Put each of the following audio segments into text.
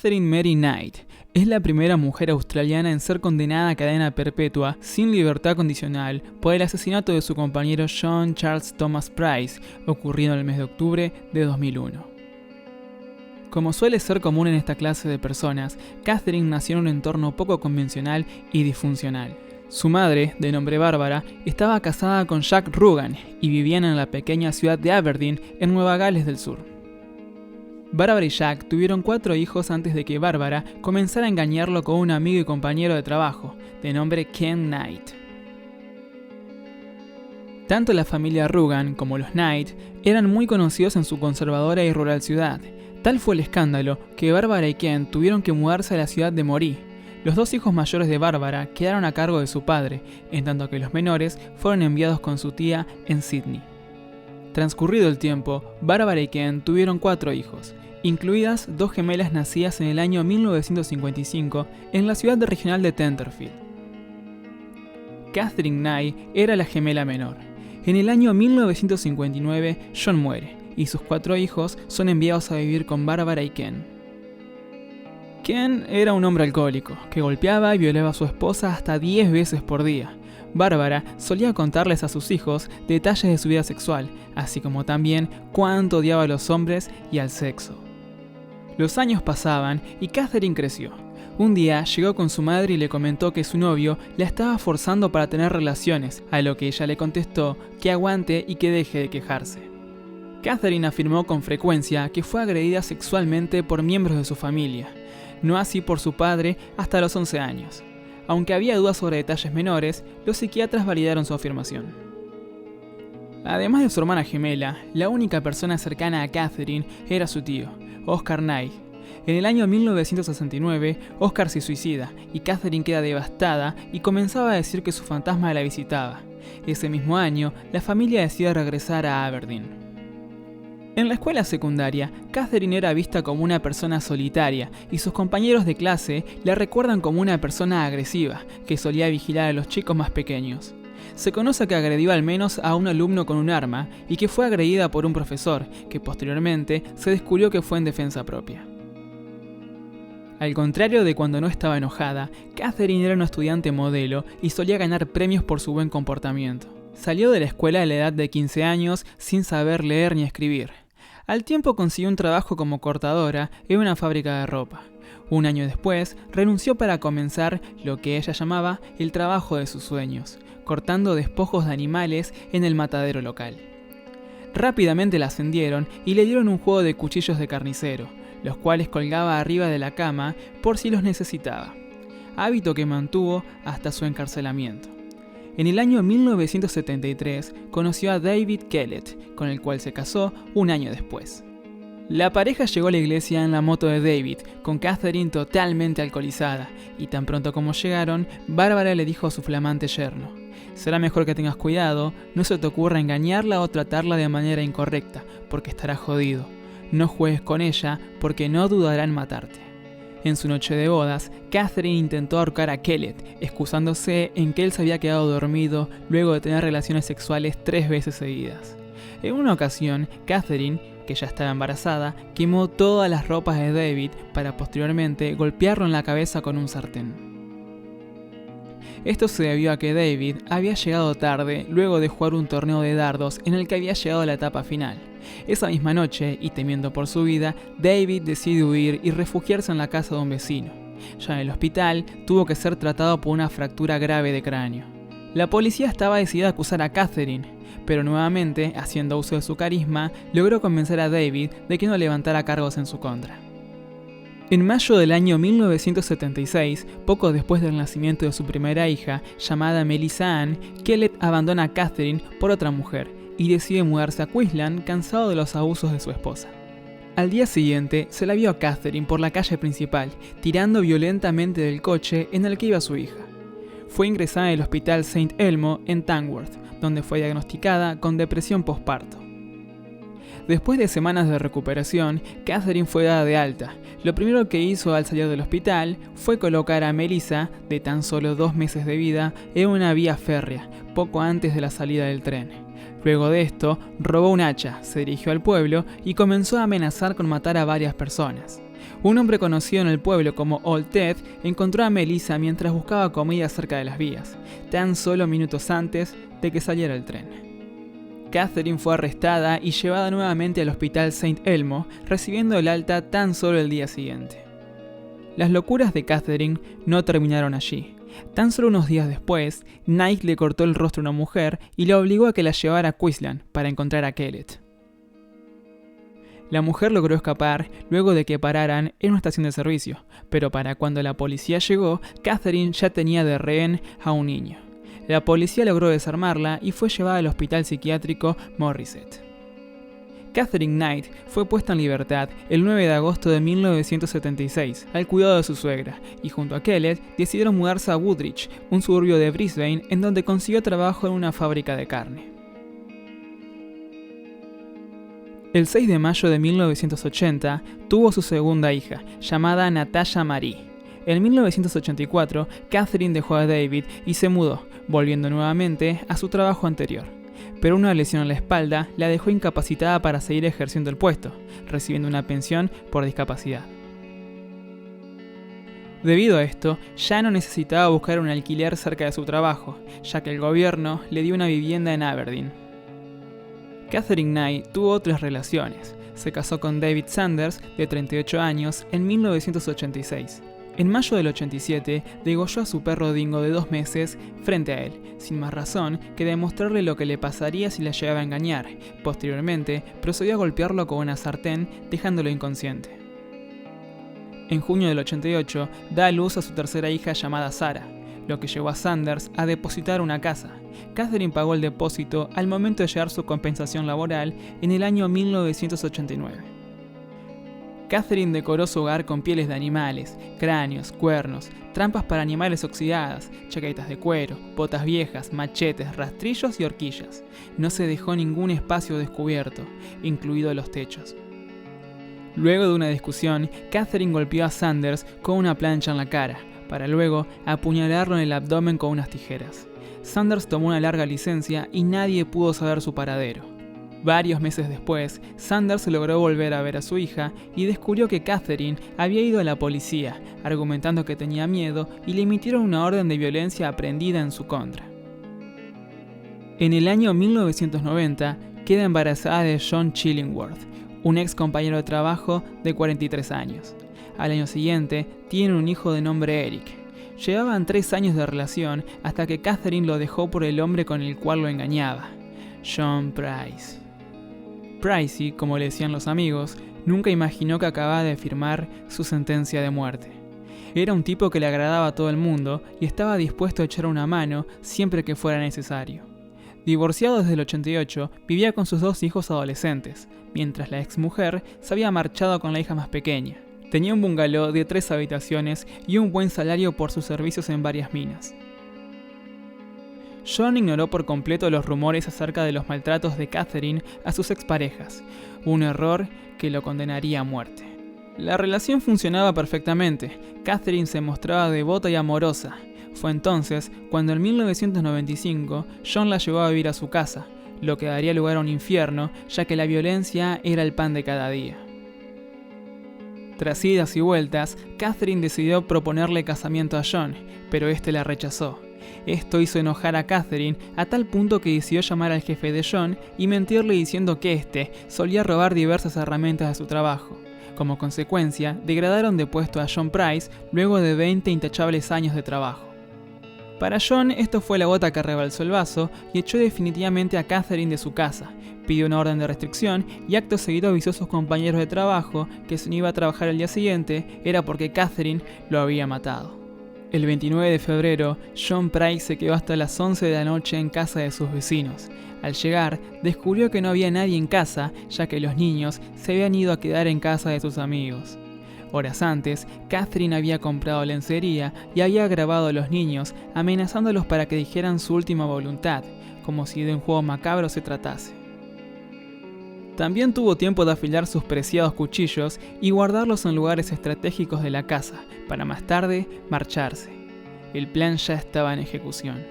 Catherine Mary Knight es la primera mujer australiana en ser condenada a cadena perpetua sin libertad condicional por el asesinato de su compañero John Charles Thomas Price, ocurrido en el mes de octubre de 2001. Como suele ser común en esta clase de personas, Catherine nació en un entorno poco convencional y disfuncional. Su madre, de nombre Bárbara, estaba casada con Jack Rugan y vivían en la pequeña ciudad de Aberdeen, en Nueva Gales del Sur. Bárbara y Jack tuvieron 4 hijos antes de que Bárbara comenzara a engañarlo con un amigo y compañero de trabajo, de nombre Ken Knight. Tanto la familia Rugan como los Knight eran muy conocidos en su conservadora y rural ciudad. Tal fue el escándalo que Bárbara y Ken tuvieron que mudarse a la ciudad de Moree. Los 2 hijos mayores de Bárbara quedaron a cargo de su padre, en tanto que los menores fueron enviados con su tía en Sydney. Transcurrido el tiempo, Bárbara y Ken tuvieron 4 hijos, incluidas 2 gemelas nacidas en el año 1955 en la ciudad regional de Tenterfield. Catherine Knight era la gemela menor. En el año 1959, John muere, y sus 4 hijos son enviados a vivir con Bárbara y Ken. Ken era un hombre alcohólico, que golpeaba y violaba a su esposa hasta 10 veces por día. Bárbara solía contarles a sus hijos detalles de su vida sexual, así como también cuánto odiaba a los hombres y al sexo. Los años pasaban y Catherine creció. Un día llegó con su madre y le comentó que su novio la estaba forzando para tener relaciones, a lo que ella le contestó que aguante y que deje de quejarse. Catherine afirmó con frecuencia que fue agredida sexualmente por miembros de su familia, no así por su padre hasta los 11 años. Aunque había dudas sobre detalles menores, los psiquiatras validaron su afirmación. Además de su hermana gemela, la única persona cercana a Catherine era su tío, Oscar Knight. En el año 1969, Oscar se suicida y Catherine queda devastada y comenzaba a decir que su fantasma la visitaba. Ese mismo año, la familia decide regresar a Aberdeen. En la escuela secundaria, Catherine era vista como una persona solitaria y sus compañeros de clase la recuerdan como una persona agresiva, que solía vigilar a los chicos más pequeños. Se conoce que agredió al menos a un alumno con un arma y que fue agredida por un profesor, que posteriormente se descubrió que fue en defensa propia. Al contrario de cuando no estaba enojada, Catherine era una estudiante modelo y solía ganar premios por su buen comportamiento. Salió de la escuela a la edad de 15 años sin saber leer ni escribir. Al tiempo consiguió un trabajo como cortadora en una fábrica de ropa. Un año después, renunció para comenzar lo que ella llamaba el trabajo de sus sueños, cortando despojos de animales en el matadero local. Rápidamente la ascendieron y le dieron un juego de cuchillos de carnicero, los cuales colgaba arriba de la cama por si los necesitaba, hábito que mantuvo hasta su encarcelamiento. En el año 1973 conoció a David Kellett, con el cual se casó un año después. La pareja llegó a la iglesia en la moto de David, con Catherine totalmente alcoholizada, y tan pronto como llegaron, Bárbara le dijo a su flamante yerno: «Será mejor que tengas cuidado, no se te ocurra engañarla o tratarla de manera incorrecta, porque estará jodido. No juegues con ella, porque no dudará en matarte». En su noche de bodas, Catherine intentó ahorcar a Kellett, excusándose en que él se había quedado dormido luego de tener relaciones sexuales 3 veces seguidas. En una ocasión, Catherine, que ya estaba embarazada, quemó todas las ropas de David para posteriormente golpearlo en la cabeza con un sartén. Esto se debió a que David había llegado tarde luego de jugar un torneo de dardos en el que había llegado a la etapa final. Esa misma noche, y temiendo por su vida, David decide huir y refugiarse en la casa de un vecino. Ya en el hospital, tuvo que ser tratado por una fractura grave de cráneo. La policía estaba decidida a acusar a Catherine, pero nuevamente, haciendo uso de su carisma, logró convencer a David de que no levantara cargos en su contra. En mayo del año 1976, poco después del nacimiento de su primera hija, llamada Melissa Ann, Kellett abandona a Catherine por otra mujer y decide mudarse a Queensland, cansado de los abusos de su esposa. Al día siguiente, se la vio a Catherine por la calle principal, tirando violentamente del coche en el que iba su hija. Fue ingresada en el hospital St. Elmo en Tamworth, donde fue diagnosticada con depresión postparto. Después de semanas de recuperación, Catherine fue dada de alta. Lo primero que hizo al salir del hospital fue colocar a Melissa, de tan solo 2 meses de vida, en una vía férrea, poco antes de la salida del tren. Luego de esto, robó un hacha, se dirigió al pueblo y comenzó a amenazar con matar a varias personas. Un hombre conocido en el pueblo como Old Ted encontró a Melissa mientras buscaba comida cerca de las vías, tan solo minutos antes de que saliera el tren. Catherine fue arrestada y llevada nuevamente al hospital St. Elmo, recibiendo el alta tan solo el día siguiente. Las locuras de Catherine no terminaron allí. Tan solo unos días después, Nike le cortó el rostro a una mujer y la obligó a que la llevara a Queensland para encontrar a Kellett. La mujer logró escapar luego de que pararan en una estación de servicio, pero para cuando la policía llegó, Catherine ya tenía de rehén a un niño. La policía logró desarmarla y fue llevada al hospital psiquiátrico Morisset. Catherine Knight fue puesta en libertad el 9 de agosto de 1976 al cuidado de su suegra, y junto a Kellett decidieron mudarse a Woodridge, un suburbio de Brisbane, en donde consiguió trabajo en una fábrica de carne. El 6 de mayo de 1980 tuvo su segunda hija, llamada Natasha Marie. En 1984, Catherine dejó a David y se mudó, volviendo nuevamente a su trabajo anterior. Pero una lesión en la espalda la dejó incapacitada para seguir ejerciendo el puesto, recibiendo una pensión por discapacidad. Debido a esto, ya no necesitaba buscar un alquiler cerca de su trabajo, ya que el gobierno le dio una vivienda en Aberdeen. Catherine Knight tuvo otras relaciones. Se casó con David Sanders, de 38 años, en 1986. En mayo del 87, degolló a su perro dingo de 2 meses frente a él, sin más razón que demostrarle lo que le pasaría si la llegaba a engañar. Posteriormente, procedió a golpearlo con una sartén, dejándolo inconsciente. En junio del 88, da a luz a su tercera hija llamada Sarah, lo que llevó a Sanders a depositar una casa. Catherine pagó el depósito al momento de llegar su compensación laboral en el año 1989. Catherine decoró su hogar con pieles de animales, cráneos, cuernos, trampas para animales oxidadas, chaquetas de cuero, botas viejas, machetes, rastrillos y horquillas. No se dejó ningún espacio descubierto, incluidos los techos. Luego de una discusión, Catherine golpeó a Sanders con una plancha en la cara, para luego apuñalarlo en el abdomen con unas tijeras. Sanders tomó una larga licencia y nadie pudo saber su paradero. Varios meses después, Sanders logró volver a ver a su hija y descubrió que Catherine había ido a la policía, argumentando que tenía miedo, y le emitieron una orden de violencia aprendida en su contra. En el año 1990, queda embarazada de John Chillingworth, un ex compañero de trabajo de 43 años. Al año siguiente, tiene un hijo de nombre Eric. Llevaban 3 años de relación hasta que Catherine lo dejó por el hombre con el cual lo engañaba, John Price. Pricey, como le decían los amigos, nunca imaginó que acababa de firmar su sentencia de muerte. Era un tipo que le agradaba a todo el mundo y estaba dispuesto a echar una mano siempre que fuera necesario. Divorciado desde el 88, vivía con sus 2 hijos adolescentes, mientras la exmujer se había marchado con la hija más pequeña. Tenía un bungalow de 3 habitaciones y un buen salario por sus servicios en varias minas. John ignoró por completo los rumores acerca de los maltratos de Catherine a sus exparejas, un error que lo condenaría a muerte. La relación funcionaba perfectamente, Catherine se mostraba devota y amorosa. Fue entonces cuando en 1995 John la llevó a vivir a su casa, lo que daría lugar a un infierno, ya que la violencia era el pan de cada día. Tras idas y vueltas, Catherine decidió proponerle casamiento a John, pero este la rechazó. Esto hizo enojar a Catherine a tal punto que decidió llamar al jefe de John y mentirle diciendo que este solía robar diversas herramientas de su trabajo. Como consecuencia, degradaron de puesto a John Price luego de 20 intachables años de trabajo. Para John, esto fue la gota que rebalsó el vaso y echó definitivamente a Catherine de su casa. Pidió una orden de restricción y acto seguido avisó a sus compañeros de trabajo que si no iba a trabajar el día siguiente era porque Catherine lo había matado. El 29 de febrero, John Price se quedó hasta las 11 de la noche en casa de sus vecinos. Al llegar, descubrió que no había nadie en casa, ya que los niños se habían ido a quedar en casa de sus amigos. Horas antes, Catherine había comprado lencería y había grabado a los niños, amenazándolos para que dijeran su última voluntad, como si de un juego macabro se tratase. También tuvo tiempo de afilar sus preciados cuchillos y guardarlos en lugares estratégicos de la casa, para más tarde marcharse. El plan ya estaba en ejecución.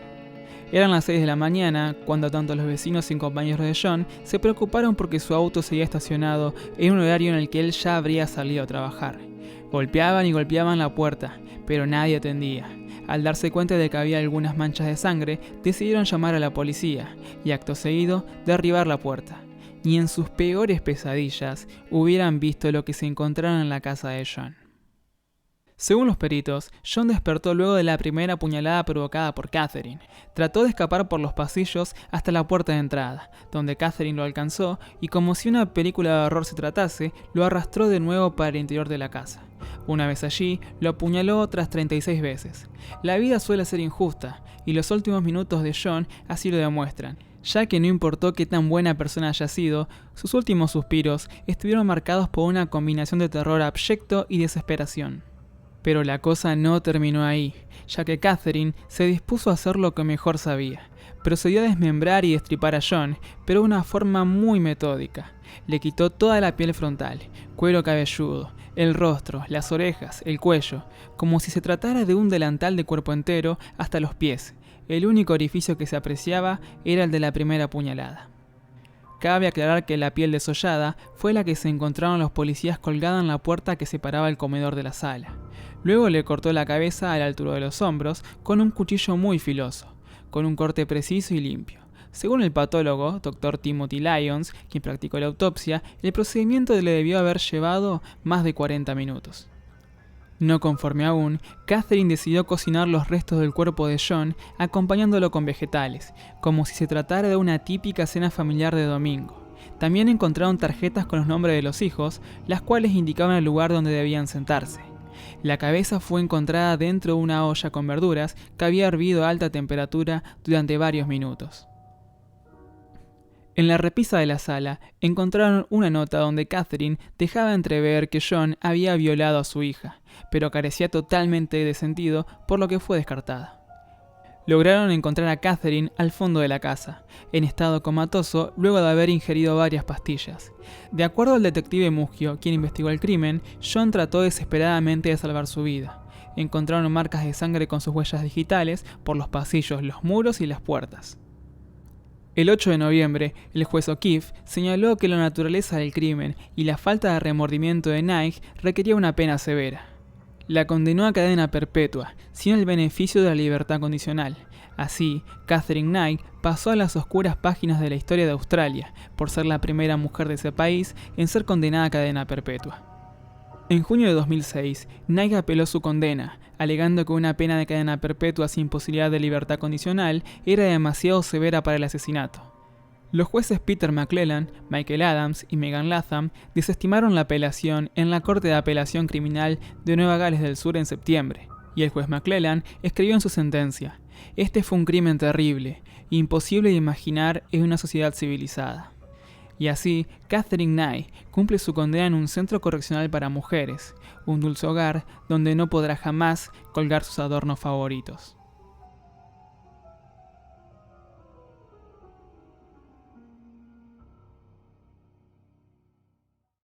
Eran las 6 de la mañana cuando tanto los vecinos y compañeros de John se preocuparon porque su auto seguía estacionado en un horario en el que él ya habría salido a trabajar. Golpeaban y golpeaban la puerta, pero nadie atendía. Al darse cuenta de que había algunas manchas de sangre, decidieron llamar a la policía y acto seguido derribar la puerta. Ni en sus peores pesadillas hubieran visto lo que se encontraron en la casa de John. Según los peritos, John despertó luego de la primera puñalada provocada por Catherine. Trató de escapar por los pasillos hasta la puerta de entrada, donde Catherine lo alcanzó y, como si una película de horror se tratase, lo arrastró de nuevo para el interior de la casa. Una vez allí, lo apuñaló otras 36 veces. La vida suele ser injusta, y los últimos minutos de John así lo demuestran, ya que no importó qué tan buena persona haya sido, sus últimos suspiros estuvieron marcados por una combinación de terror abyecto y desesperación. Pero la cosa no terminó ahí, ya que Catherine se dispuso a hacer lo que mejor sabía. Procedió a desmembrar y destripar a John, pero de una forma muy metódica. Le quitó toda la piel frontal, cuero cabelludo, el rostro, las orejas, el cuello, como si se tratara de un delantal de cuerpo entero hasta los pies. El único orificio que se apreciaba era el de la primera puñalada. Cabe aclarar que la piel desollada fue la que se encontraron los policías colgada en la puerta que separaba el comedor de la sala. Luego le cortó la cabeza a la altura de los hombros con un cuchillo muy filoso, con un corte preciso y limpio. Según el patólogo, Dr. Timothy Lyons, quien practicó la autopsia, el procedimiento le debió haber llevado más de 40 minutos. No conforme aún, Catherine decidió cocinar los restos del cuerpo de John acompañándolo con vegetales, como si se tratara de una típica cena familiar de domingo. También encontraron tarjetas con los nombres de los hijos, las cuales indicaban el lugar donde debían sentarse. La cabeza fue encontrada dentro de una olla con verduras que había hervido a alta temperatura durante varios minutos. En la repisa de la sala encontraron una nota donde Catherine dejaba entrever que John había violado a su hija, pero carecía totalmente de sentido, por lo que fue descartada. Lograron encontrar a Catherine al fondo de la casa, en estado comatoso luego de haber ingerido varias pastillas. De acuerdo al detective Muggio, quien investigó el crimen, John trató desesperadamente de salvar su vida. Encontraron marcas de sangre con sus huellas digitales por los pasillos, los muros y las puertas. El 8 de noviembre, el juez O'Keefe señaló que la naturaleza del crimen y la falta de remordimiento de Knight requería una pena severa. La condenó a cadena perpetua, sin el beneficio de la libertad condicional. Así, Catherine Knight pasó a las oscuras páginas de la historia de Australia, por ser la primera mujer de ese país en ser condenada a cadena perpetua. En junio de 2006, Knight apeló su condena, alegando que una pena de cadena perpetua sin posibilidad de libertad condicional era demasiado severa para el asesinato. Los jueces Peter McClellan, Michael Adams y Megan Latham desestimaron la apelación en la Corte de Apelación Criminal de Nueva Gales del Sur en septiembre, y el juez McClellan escribió en su sentencia: "Este fue un crimen terrible, imposible de imaginar en una sociedad civilizada". Y así, Catherine Knight cumple su condena en un centro correccional para mujeres, un dulce hogar donde no podrá jamás colgar sus adornos favoritos.